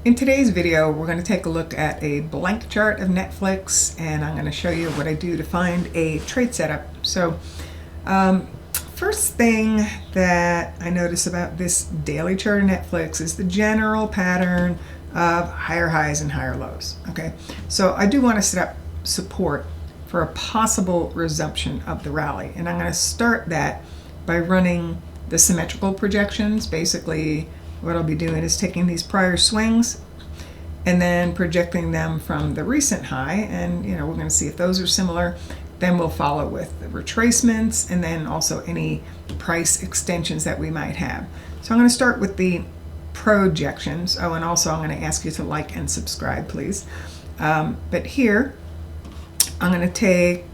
In today's video, we're going to take a look at a blank chart of NFLX, and I'm going to show you what I do to find a trade setup. So first thing that I notice about this daily chart of NFLX is the general pattern of higher highs and higher lows. Okay, so I do want to set up support for a possible resumption of the rally, and I'm going to start that by running the symmetrical projections. Basically, what I'll be doing is taking these prior swings and then projecting them from the recent high, and we're going to see if those are similar. Then we'll follow with the retracements and then also any price extensions that we might have. So I'm going to start with the projections. Oh, and also I'm going to ask you to like and subscribe, please. But here I'm going to take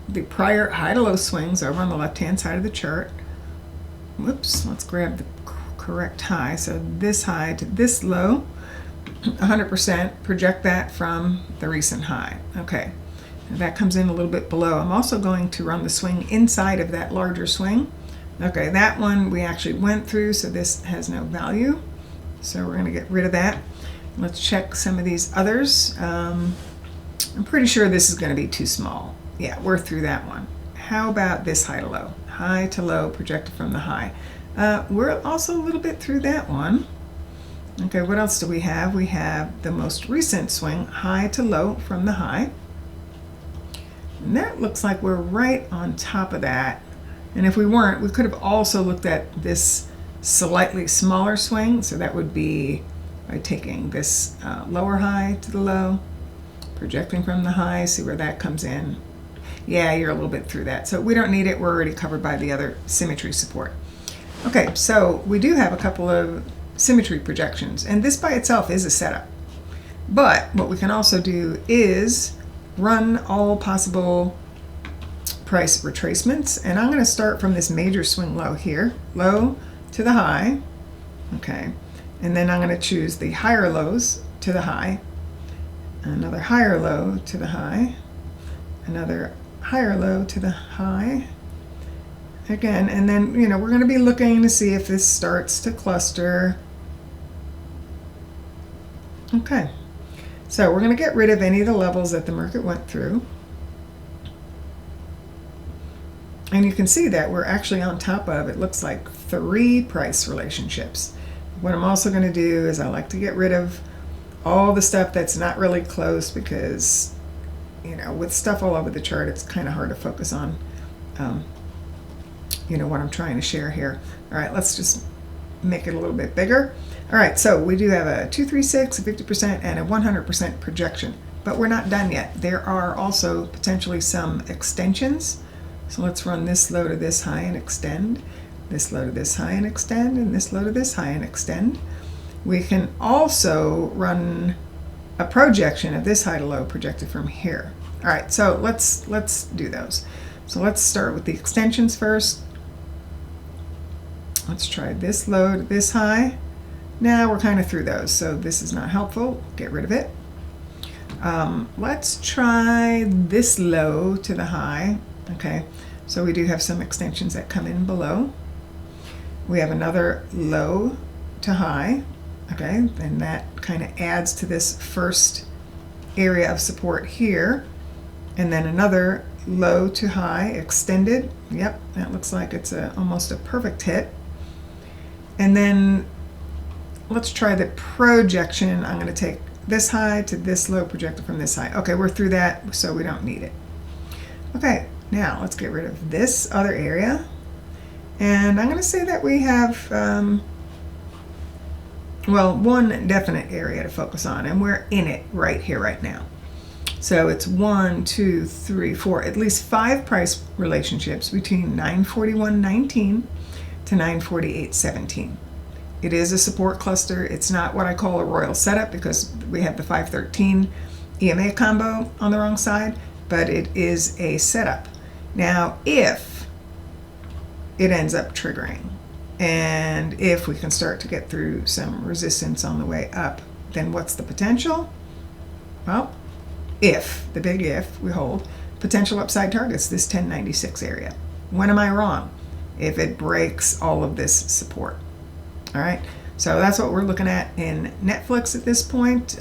the prior high to low swings over on the left hand side of the chart. Whoops, let's grab the correct high. So this high to this low, 100%, project that from the recent high. Okay, and that comes in a little bit below. I'm also going to run the swing inside of that larger swing. Okay, that one we actually went through, so this has no value. So we're going to get rid of that. Let's check some of these others. I'm pretty sure this is going to be too small. Yeah, we're through that one. How about this high to low? High to low projected from the high. We're also a little bit through that one. Okay, what else do we have? We have the most recent swing, high to low from the high. And that looks like we're right on top of that. And if we weren't, we could have also looked at this slightly smaller swing. So that would be by taking this lower high to the low, projecting from the high, see where that comes in. Yeah, you're a little bit through that. So we don't need it. We're already covered by the other symmetry support. Okay, so we do have a couple of symmetry projections, and this by itself is a setup. But what we can also do is run all possible price retracements, and I'm going to start from this major swing low here, low to the high. Okay, and then I'm going to choose the higher lows to the high, another higher low to the high, another higher low to the high again, and then we're going to be looking to see if this starts to cluster. Okay, so we're going to get rid of any of the levels that the market went through, and you can see that we're actually on top of, it looks like, 3 price relationships. What I'm also going to do is I like to get rid of all the stuff that's not really close, because with stuff all over the chart, it's kind of hard to focus on what I'm trying to share here. All right, let's just make it a little bit bigger. All right, so we do have a 236, a 50%, and a 100% projection, but we're not done yet. There are also potentially some extensions. So let's run this low to this high and extend, this low to this high and extend, and this low to this high and extend. We can also run a projection of this high to low projected from here. All right, so let's do those. So let's start with the extensions first. Let's try this low to this high. Now we're kind of through those, so this is not helpful. Get rid of it. Let's try this low to the high. Okay, so we do have some extensions that come in below. We have another low to high. Okay, and that kind of adds to this first area of support here. And then another low to high extended. Yep, that looks like it's almost a perfect hit. And then let's try the projection. I'm going to take this high to this low projected from this high. Okay, we're through that, so we don't need it. Okay, now let's get rid of this other area. And I'm going to say that we have, one definite area to focus on, and we're in it right here, right now. So it's 1, 2, 3, 4, at least 5 price relationships between 941.19 to 948.17. It is a support cluster. It's not what I call a royal setup, because we have the 513 EMA combo on the wrong side, but it is a setup. Now, if it ends up triggering, and if we can start to get through some resistance on the way up, then what's the potential? Well, if, the big if, we hold potential upside targets, this 1096 area. When am I wrong? If it breaks all of this support. All right, so that's what we're looking at in NFLX at this point.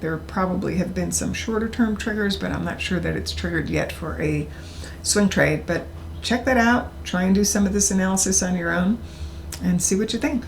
There probably have been some shorter term triggers, but I'm not sure that it's triggered yet for a swing trade. But check that out, try and do some of this analysis on your own and see what you think.